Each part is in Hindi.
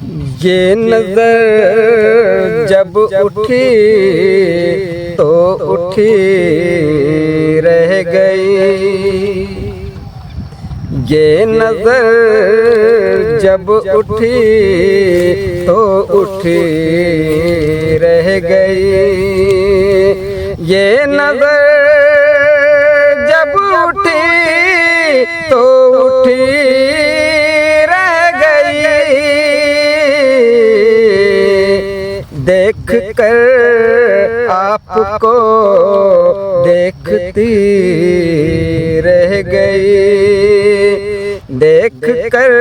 ये नजर जब उठी तो उठी रह गई। ये नजर जब उठी तो उठी रह गई। ये नजर जब उठी तो उठी रह गई। देख कर आपको देखती रह गई। देख कर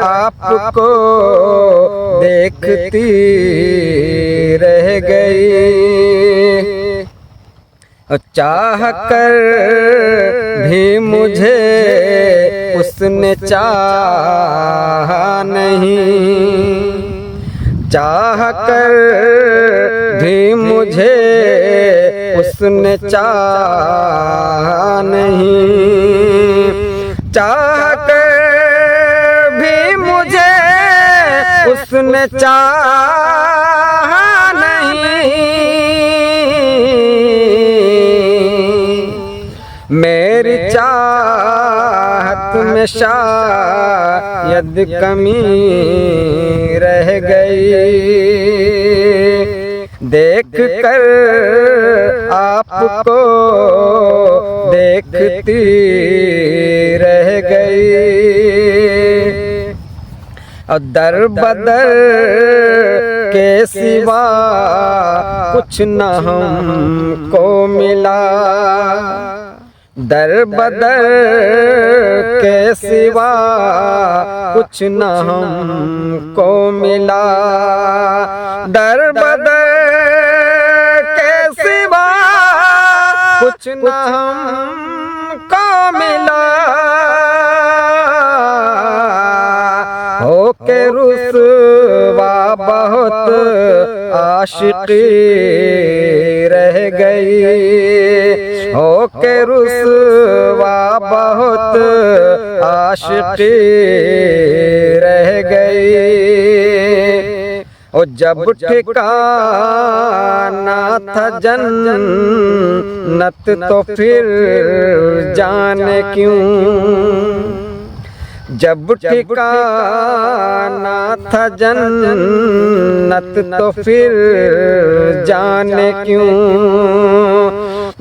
आपको देखती रह गई। चाह कर भी मुझे उसने चाहा नहीं। चाह कर भी मुझे उसने चाहा नहीं। चाह कर भी मुझे उसने चाहा नहीं। मेरी चाहत में शायद कमी रह गई। देख कर आपको देखती रह गई। और दर बदर के सिवा कुछ न हमको मिला। दर बदर के सिवा कुछ न हमको मिला। दर बदर के सिवा कुछ न हमको मिला। हो के रुसवा बहुत आशिकी रह गई। हो के रुसवा बहुत आशिकी रह गई। और जब ठिकाना था जन्नत तो फिर जाने क्यों। जब ठिकाना था जन्नत तो फिर जाने क्यों।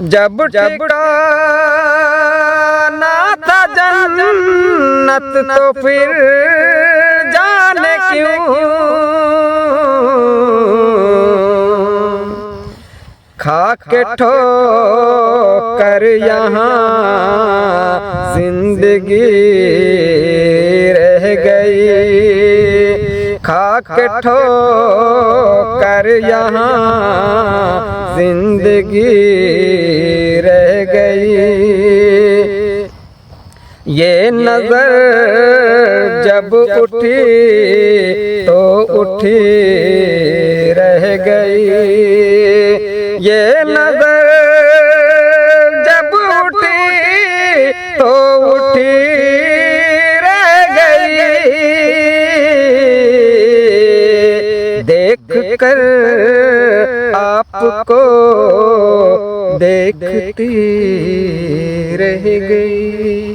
जब ठिकाना था जन्नत तो फिर जाने क्यों। खा के ठोकर यहाँ जिंदगी रह गई। खा के ठोकर यहाँ जिंदगी रह गई। ये नजर जब उठी तो उठी रह गई। ये नजर जब उठी तो उठी रह गई। देख कर आपको देखती रह गई।